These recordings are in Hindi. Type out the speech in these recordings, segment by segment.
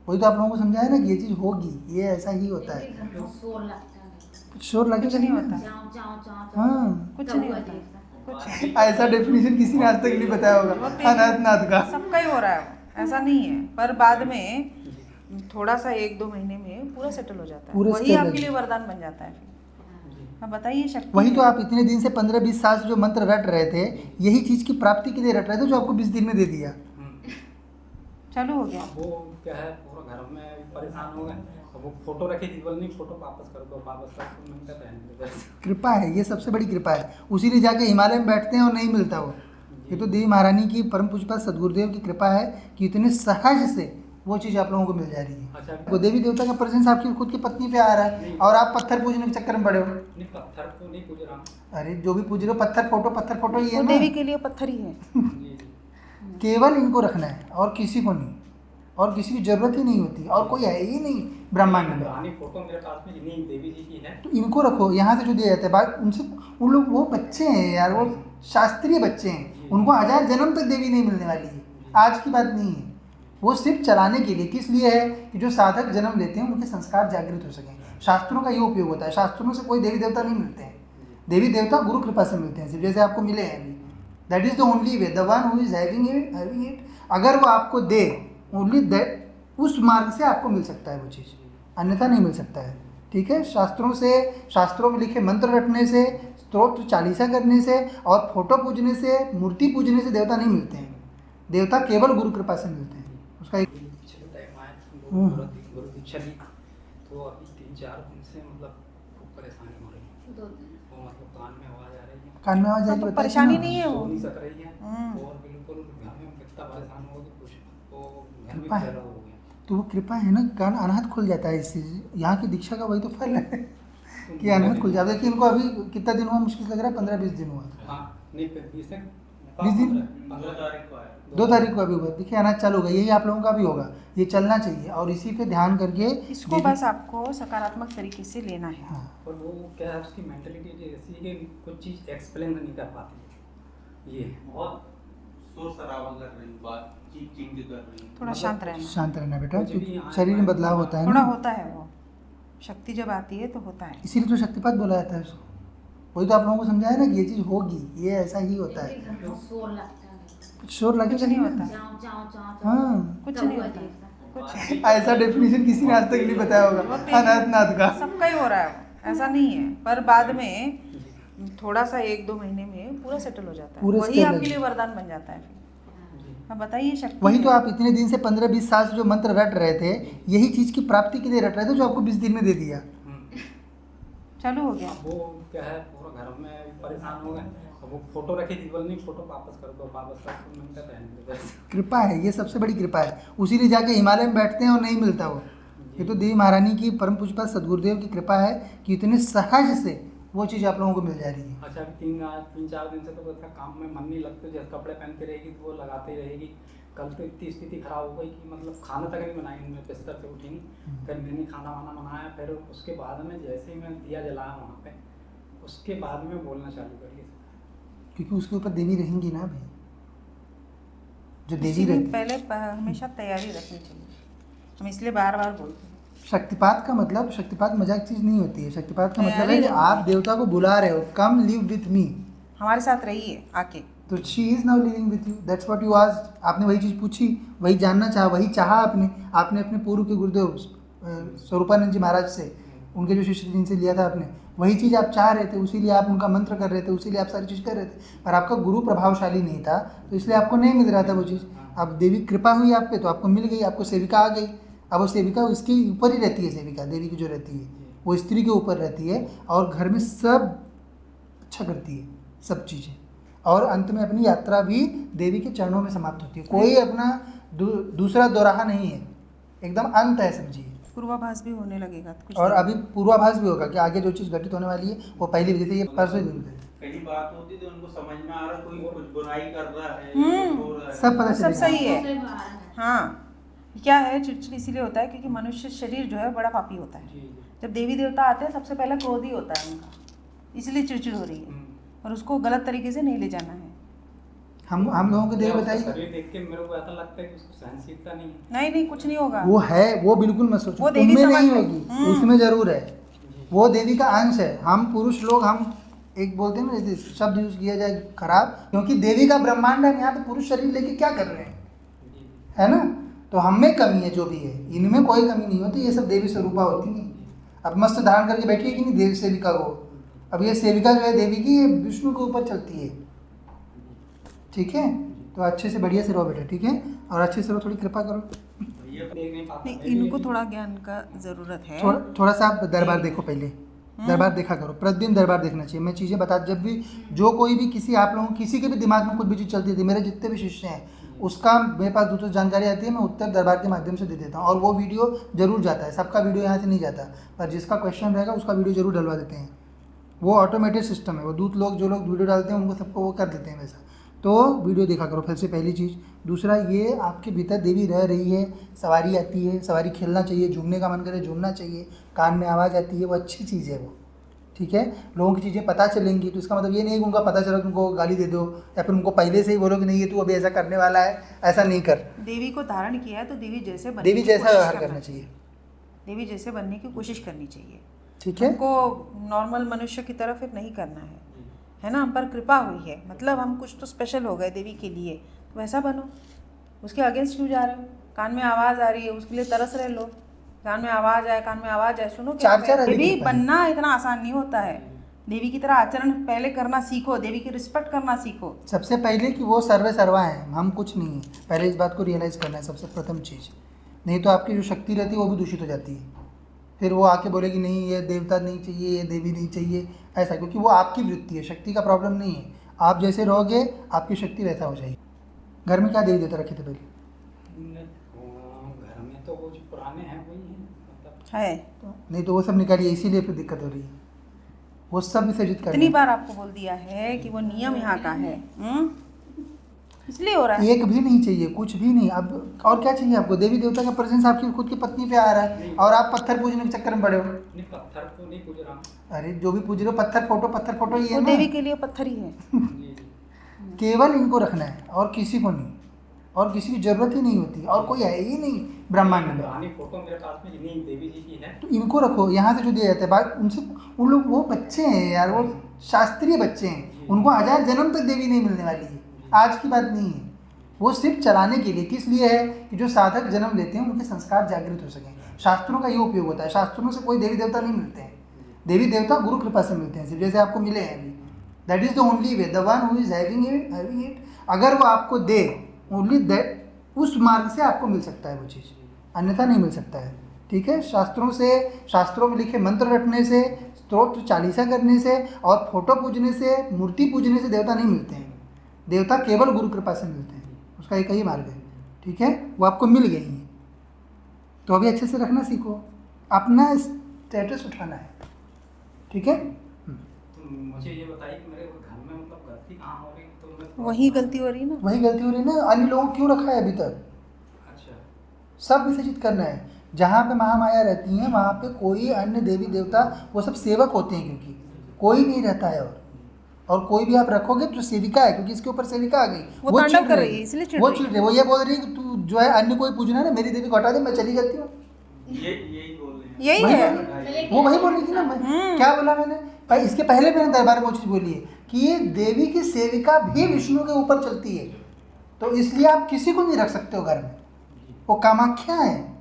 वही तो आप लोगों को समझाया ना कि ये चीज़ होगी, ये ऐसा ही होता है। शोर लगता है, कुछ शोर लगे कुछ नहीं होता, चाव चाव चाव हाँ, कुछ नहीं होता, कुछ नहीं। ऐसा डेफिनेशन किसी ने आज तक नहीं बताया वो होगा तेरी- अनाथनाथ का। सबका ही हो रहा है, ऐसा नहीं है, पर बाद में थोड़ा सा 1-2 महीने में पूरा सेटल हो जाता है, पूरा वही stable आपके है। लिए वरदान बन जाता है फिर। हाँ बताइए, शक्ति वही है। तो आप इतने दिन से 15-20 साल से जो मंत्र रट रहे थे, यही चीज़ की प्राप्ति के लिए रट रहे थे, जो आपको 20 दिन में दे दिया। चालू हो गया। अब वो क्या है, पूरा घर में परेशान हो गए। अब वो फोटो रखी थी, बोल नहीं फोटो वापस कर दो, वापस कर दो, मैंने कहा रहने दो। कृपा है, ये सबसे बड़ी कृपा है। उसी लिए जाके हिमालय में बैठते हैं और नहीं मिलता वो। ये तो देवी महारानी की परम पूज्यपाद सदगुरुदेव की कृपा है कि इतने सहज से वो चीज़ आप लोगों को मिल जा रही है। अच्छा, वो देवी देवता का प्रेजेंस आपकी खुद की पत्नी पे आ रहा है और आप पत्थर पूजने के चक्कर में पड़े हो। नहीं पत्थर तो नहीं पूज रहा हूँ। अरे जो भी पूज रहे हो, पत्थर फोटो ही है वो ना। देवी के लिए पत्थर ही है। जी जी। केवल इनको रखना है और किसी को नहीं, और किसी की जरूरत ही नहीं होती, और कोई है ही नहीं ब्रह्मांड में। पुरानी फोटो मेरे पास में नहीं देवी जी की है। तो इनको रखो, यहाँ से जो दिया जाता है बात उनसे, उन लोग वो बच्चे हैं यार, वो शास्त्रीय बच्चे हैं, उनको 1000 जन्म तक देवी नहीं मिलने वाली है, आज की बात नहीं है। वो सिर्फ चलाने के लिए, किस लिए है कि जो साधक जन्म लेते हैं उनके संस्कार जागृत हो सकें। शास्त्रों का ये उपयोग होता है, शास्त्रों से कोई देवी देवता नहीं मिलते हैं, देवी देवता गुरु कृपा से मिलते हैं, सिर्फ जैसे आपको मिले हैं अभी। That is the only way, the one who is having it, अगर वो आपको दे, ओनली दैट, उस मार्ग से आपको मिल सकता है वो चीज़, अन्यथा नहीं मिल सकता है। ठीक है, शास्त्रों में लिखे मंत्र रटने से, स्तोत्र चालीसा करने से और फोटो पूजने से, मूर्ति पूजने से देवता नहीं मिलते हैं। देवता केवल गुरु कृपा से मिलते हैं। उसका एक पिछले टाइम आए गुरु दीक्षा ली, तो अभी 3-4 दिन से मतलब खूब परेशानी हो रही है। 2 दिन वो मतलब कान में आवाज़ आ रही है, कान में आवाज हाँ, आई तो बताइए परेशानी ना। नहीं है सो वो। नहीं सक रही है, और बिल्कुल घर में कितना परेशान हो गए कुछ, तो घर में कृपा है। ज़्यादा हो गया। तो वो कृपा है ना, कान अनाहत खुल जाता है इससे। यहाँ की दीक्षा का वही तो फल है कि अनाहत खुल जाता है। कि इनको अभी कितना दिन हुआ, मुश्किल लग रहा है 15-20 दिन हुआ। हाँ नहीं, 20 दिन 15 तारीख को आया, 2 तारीख को अभी हुआ। देखिए अनाज चालू होगा, यही आप लोगों का भी होगा, ये चलना चाहिए और इसी पे ध्यान करके इसको देवी- बस आपको सकारात्मक तरीके से लेना है। हाँ, और वो क्या है, उसकी मेंटेलिटी ऐसी है कि कुछ चीज़ एक्सप्लेन नहीं कर पाती। ये बहुत शोर शराबा कर रही हूँ, बात चीख कर रही हूँ। थोड़ा शांत रहना, शांत रहना बेटा, कुछ भी क्योंकि यहाँ- शरीर में बदलाव होता है थोड़ा ना, होता है वो, शक्ति जब आती है तो होता है। इसीलिए तो शक्तिपात बोला जाता है उसको। वही तो आप लोगों को समझाया ना कि ये चीज़ होगी, ये ऐसा ही होता है। शोर लगता है, कुछ शोर लगे कुछ नहीं होता, चाव चाव चाव हाँ, कुछ नहीं होता, कुछ नहीं। ऐसा डेफिनेशन किसी ने आज तक नहीं बताया वो होगा तेरी- अनाथनाथ का। सबका ही हो रहा है, ऐसा नहीं है, पर बाद में थोड़ा सा 1-2 महीने में पूरा सेटल हो जाता है, पूरा वही stable आपके है। लिए वरदान बन जाता है फिर। हाँ बताइए, शक्ति वही तो है। आप इतने दिन से 15-20 साल से जो मंत्र रट रहे थे, यही चीज़ की प्राप्ति के लिए रट रहे थे, जो आपको 20 दिन में दे दिया। चालू हो गया। अब वो क्या है, पूरा घर में परेशान हो गए। अब वो फोटो रखी थी, बोल नहीं फोटो वापस कर दो, वापस कर दो, मैंने कहा रहने दो। कृपा है, ये सबसे बड़ी कृपा है। उसी लिए जाके हिमालय में बैठते हैं और नहीं मिलता वो। ये तो देवी महारानी की परम पूज्यपाद सदगुरुदेव की कृपा है कि इतने सहज से वो चीज़ आप लोगों को मिल जा रही है। अच्छा, अभी 3-4 दिन से तो बस काम में मन नहीं लगता, जैसे कपड़े पहनती रहेगी तो वो लगाते ही रहेगी। कल तो इतनी स्थिति खराब हो गई कि मतलब खाना तक नहीं बनाई, मैं बिस्तर से उठी नहीं, फिर मैंने खाना वाना बनाया। फिर उसके बाद में जैसे ही मैं दिया जलाया वहाँ पे, उसके बाद में बोलना चालू करिए, क्योंकि उसके ऊपर देवी रहेंगी ना भाई, जो देवी इसीलिए रहती है। पहले हमेशा तैयारी रखनी चाहिए, हम इसलिए बार बार बोलते हैं। शक्तिपात का मतलब, शक्तिपात मजाक चीज़ नहीं होती है। शक्तिपात का मतलब है तैयारी कि रखनी आप देवता को बुला रहे हो, कम लिव विथ मी। हमारे साथ रहिए आके। तो she is now living with you, that's what you आज। आपने वही चीज़ पूछी, वही जानना चाहा, वही चाहा आपने अपने पूर्व के गुरुदेव स्वरूपानंद जी महाराज से, उनके जो शिष्य जिनसे लिया था आपने, वही चीज़ आप चाह रहे थे, उसी लिए आप उनका मंत्र कर रहे थे, उसी लिए आप सारी चीज़ कर रहे थे। पर आपका गुरु प्रभावशाली नहीं था, तो इसलिए आपको नहीं मिल रहा था वो चीज़। अब देवी कृपा हुई आप पे, तो आपको मिल गई, आपको सेविका आ गई। अब वो सेविका उसके ऊपर ही रहती है, सेविका देवी की जो रहती है वो स्त्री के ऊपर रहती है, और घर में सब अच्छा करती है, सब चीज़ें। और अंत में अपनी यात्रा भी देवी के चरणों में समाप्त होती है। कोई अपना दूसरा दोराहा नहीं है, एकदम अंत है, समझिए। पूर्वाभास भी होने लगेगा कुछ और दिन। अभी पूर्वाभास भी होगा कि आगे जो चीज़ घटित होने वाली है वो पहले भी, जैसे ये परसों ही दिन थे, कहीं बात होती तो उनको समझ में आ रहा कोई कुछ बुराई कर रहा है, हम्म। कुछ हो रहा है। सब पता सब चलेगा। सही है। हाँ, क्या है, चिड़चिड़ इसीलिए होता है क्योंकि मनुष्य शरीर जो है बड़ा पापी होता है। जी जी। जब देवी देवता आते हैं सबसे पहला क्रोधी होता है उनका, इसलिए चिड़चिड़ हो रही है, और उसको गलत तरीके से नहीं ले जाना है। हम लोगों को देवी उसका बताइए। शरीर देख के मेरे को ऐसा लगता है कि उसको सहनशीलता नहीं है। नहीं नहीं कुछ नहीं होगा। वो है, वो बिल्कुल मत सोचो, वो देवी उनमें नहीं समझ में। होगी, उसमें जरूर है। वो देवी का अंश है। हम पुरुष लोग, हम एक बोलते हैं ना, जैसे शब्द यूज किया जाए खराब, क्योंकि देवी का ब्रह्मांड है, यहाँ पे पुरुष शरीर लेके क्या कर रहे हैं, है ना। तो हम में कमी है जो भी है, इनमें कोई कमी नहीं होती, ये सब देवी स्वरूपा होती हैं। अब मस्त धारण करके बैठी है कि नहीं देवी सेविका को। अब ये सेविका जो है देवी की, ये विष्णु के ऊपर चलती है, ठीक है। तो अच्छे से बढ़िया से रहो बेटा, ठीक है, और अच्छे से रहो, थोड़ी कृपा करो। ये देख नहीं पाता। नहीं, इनको थोड़ा ज्ञान का जरूरत है। थोड़ा सा आप दरबार देखो पहले, दरबार देखा करो, प्रतिदिन दरबार देखना चाहिए। मैं चीज़ें बता, जब भी जो कोई भी किसी आप लोगों किसी के भी दिमाग में कुछ भी चीज़ चलती थी, मेरे जितने भी शिष्य हैं, उसका मेरे पास दूसरी जानकारी आती है, मैं उत्तर दरबार के माध्यम से दे देता हूँ। और वो वीडियो जरूर जाता है, सबका वीडियो यहाँ से नहीं जाता, पर जिसका क्वेश्चन रहेगा उसका वीडियो जरूर डलवा देते हैं। वो ऑटोमेटेड सिस्टम है, वो दूत लोग जो लोग वीडियो डालते हैं उनको सबको वो कर देते हैं वैसा। तो वीडियो देखा करो फिर से, पहली चीज़। दूसरा, ये आपके भीतर देवी रह रही है, सवारी आती है, सवारी खेलना चाहिए, झूमने का मन करे झूमना चाहिए, कान में आवाज़ आती है, वो अच्छी चीज़ है वो, ठीक है। लोगों की चीज़ें पता चलेंगी तो इसका मतलब ये नहीं कि उनका पता चला तुमको गाली दे दो, या फिर उनको पहले से ही बोलो कि नहीं ये तू अभी ऐसा करने वाला है, ऐसा नहीं कर। देवी को धारण किया है तो देवी जैसे बनने देवी की जैसा कोशिश व्यवहार करना चाहिए, देवी जैसे बनने की कोशिश करनी चाहिए। ठीक है। हमको नॉर्मल मनुष्य की तरफ फिर नहीं करना है ना। हम पर कृपा हुई है, मतलब हम कुछ तो स्पेशल हो गए देवी के लिए, तो वैसा बनो। उसके अगेंस्ट क्यों जा रहे हो? कान में आवाज़ आ रही है, उसके लिए तरस रहे लोग। कान में आवाज़ आए, कान में आवाज़ आए, सुनो। चार देवी कृपा है। बनना इतना आसान नहीं होता है। देवी की तरह आचरण पहले करना सीखो, देवी की रिस्पेक्ट करना सीखो। सबसे पहले कि वो सर्वे सर्वा है, हम कुछ नहीं है, पहले इस बात को रियलाइज़ करना है सबसे प्रथम चीज़। नहीं तो आपकी जो शक्ति रहती है वो भी दूषित हो जाती है। फिर वो आके बोलेगी नहीं ये देवता नहीं चाहिए, ये देवी नहीं चाहिए, ऐसा, क्योंकि वो आपकी वृत्ति है, शक्ति का प्रॉब्लम नहीं है। आप जैसे रहोगे आपकी शक्ति वैसा हो जाएगी। घर में क्या देवी देवता रखे थे पहले? घर में तो वो जो पुराने हैं वही हैं, मतलब है नहीं तो वो सब निकालिए, इसीलिए फिर दिक्कत हो रही है। वो सब विसर्जित कर इतनी बार आपको बोल दिया है कि वो नियम यहाँ का है, इसलिए हो रहा है। एक भी नहीं चाहिए, कुछ भी नहीं। अब और क्या चाहिए आपको? देवी देवता का प्रेजेंस आपकी खुद की पत्नी पे आ रहा है और आप पत्थर पूजने के चक्कर में पड़े हो। नहीं, पत्थर तो नहीं पूज रहा हूँ। अरे जो भी पूज रहे हो, पत्थर फोटो ये वो ना, देवी के लिए पत्थर ही है। जी जी। केवल इनको रखना है और किसी को नहीं, और किसी की जरूरत ही नहीं होती, और कोई है ही नहीं ब्रह्मांड में। पुरानी फोटो मेरे पास में नहीं देवी जी की है। तो इनको रखो, यहाँ से जो दिया जाता है बात उनसे, उन लोग वो बच्चे हैं यार, वो शास्त्रीय बच्चे हैं, उनको 1000 जन्म तक देवी नहीं मिलने वाली है, आज की बात नहीं है। वो सिर्फ चलाने के लिए, किस लिए है कि जो साधक जन्म लेते हैं उनके संस्कार जागृत हो सकें। शास्त्रों का ये उपयोग होता है, शास्त्रों से कोई देवी देवता नहीं मिलते हैं, देवी देवता गुरु कृपा से मिलते हैं, सिर्फ जैसे आपको मिले हैं अभी। That is the only way, the one who is having it, अगर वो आपको दे, ओनली दैट, उस मार्ग से आपको मिल सकता है वो चीज़, अन्यथा नहीं मिल सकता है, ठीक है। शास्त्रों से, शास्त्रों में लिखे मंत्र रटने से, स्तोत्र चालीसा करने से और फोटो पूजने से, मूर्ति पूजने से देवता नहीं मिलते हैं। देवता केवल गुरु कृपा से मिलते हैं, उसका एक ही मार्ग है, ठीक है। वो आपको मिल गई है तो अभी अच्छे से रखना सीखो, अपना स्टेटस उठाना है, ठीक है। तो मुझे ये बताइए कि मेरे घर में मतलब गलती कहाँ हो गई? तो मैं थोड़ा- वही गलती हो रही है ना। वही गलती हो रही है ना, अन्य लोगों को क्यों रखा है अभी तक? अच्छा। सब विसर्जित करना है। जहाँ पे महामाया रहती हैं वहाँ पे कोई अन्य देवी देवता, वो सब सेवक होते हैं, क्योंकि कोई नहीं रहता है। और कोई भी आप रखोगे तो सेविका है, क्योंकि इसके ऊपर सेविका आ गई, वो तांडव चिढ़ कर रही रही है, इसलिए चिढ़ वो रही है। चिढ़ रही है, वो ये बोल रही है कि तू जो है अन्य कोई पूजना है ना, मेरी देवी को हटा दे, मैं चली जाती हूँ। यही बोल रहे हैं। यही वही है। बोल रही है। वो वही बोल रही थी ना, मैं क्या बोला मैंने भाई, इसके पहले मैंने दरबार में वो चीज़ बोली है कि ये देवी की सेविका भी विष्णु के ऊपर चलती है, तो इसलिए आप किसी को नहीं रख सकते हो घर में, वो कामाख्या है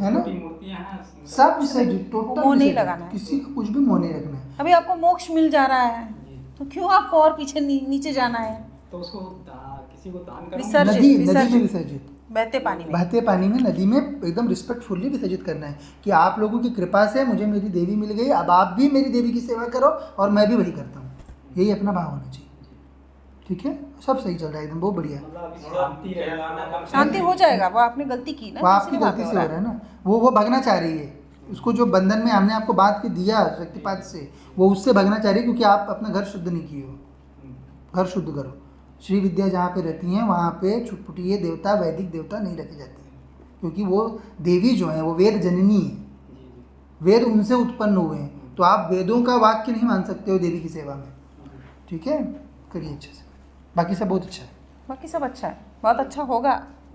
ना। छोटी मूर्तियाँ हैं, सब विसर्जित, टोटल मोह नहीं विसर्जित। लगाना है। किसी को कुछ भी मोह नहीं रखना है। अभी आपको मोक्ष मिल जा रहा है तो क्यों आपको और पीछे नीचे जाना है? तो उसको किसी को दान करूँ? विसर्जित, नदी में विसर्जित। विसर्जित, बहते पानी में। बहते पानी में, नदी में एकदम रिस्पेक्टफुल्ली विसर्जित करना है कि आप लोगों की कृपा से मुझे मेरी देवी मिल गई, अब आप भी मेरी देवी की सेवा करो और मैं भी वही करता हूँ, यही अपना भाव होना चाहिए, ठीक है। सब सही चल रहा है एकदम, बहुत बढ़िया। मतलब अभी शांति रहेगा। शांति हो जाएगा, वो आपने गलती की ना, वो आपकी इसलिए गलती वहाँ से पे हो रहा है ना, वो भगना चाह रही है, उसको जो बंधन में हमने आपको बात के दिया शक्तिपात से, वो उससे भगना चाह रही है, क्योंकि आप अपना घर शुद्ध नहीं किए हो। घर शुद्ध करो। श्री विद्या जहाँ पे रहती हैं वहाँ पे छुटपुटिये देवता, वैदिक देवता नहीं रखे जाते हैं, क्योंकि वो देवी जो है वो वेद जननी है, वेद उनसे उत्पन्न हुए हैं, तो आप वेदों का वाक्य नहीं मान सकते हो देवी की सेवा में, ठीक है। करिए अच्छे से। बाकी सब बहुत अच्छा है। बाकी सब अच्छा है, बहुत अच्छा होगा।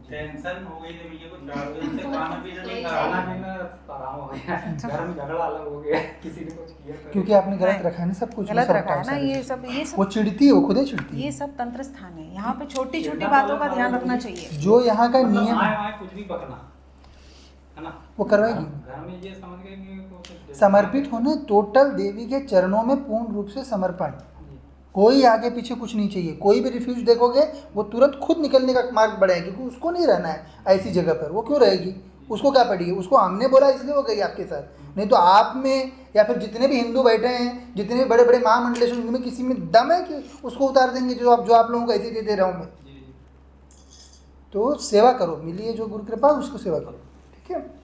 टेंशन हो गई थी भैया को 4 दिन से खाना पीना नहीं खा खाना रहा। पीना आराम हो गया, घर में झगड़ा अलग हो गया, किसी ने कुछ किया तो क्योंकि आपने गलत नहीं। रखा है ना सब कुछ, गलत वो सब रखा है हटाओ ना, सारे ये चीज़। सब वो चिढ़ती है, वो खुद ही चिढ़ती ये है। सब तंत्र स्थान है। यहाँ पे छोटी छोटी चिढ़ना बातों का वाला ध्यान वाला रखना भी- चाहिए। जो यहाँ का मतलब नियम आए है आए कुछ भी बकना है ना, वो करवाएगी। घर में ये समझ गए कि कुछ समर्पित होना, टोटल देवी के चरणों में पूर्ण रूप से समर्पण। जी। कोई आगे पीछे कुछ नहीं चाहिए। कोई भी रिफ्यूज देखोगे वो तुरंत खुद निकलने का मार्ग बढ़ाएगी, क्योंकि उसको नहीं रहना है ऐसी जगह पर। वो क्यों रहेगी, उसको क्या पड़ी है, उसको हमने बोला इसलिए वो गई आपके साथ। नहीं तो आप में या फिर जितने भी हिंदू बैठे हैं, जितने भी बड़े बड़े महामंडलेश्वर, उनमें किसी में दम है कि उसको उतार देंगे जो आप लोगों को ऐसे दे रहा हूँ मैं। जी जी। तो सेवा करो, मिली है जो गुरु कृपा, उसको सेवा करो, ठीक है।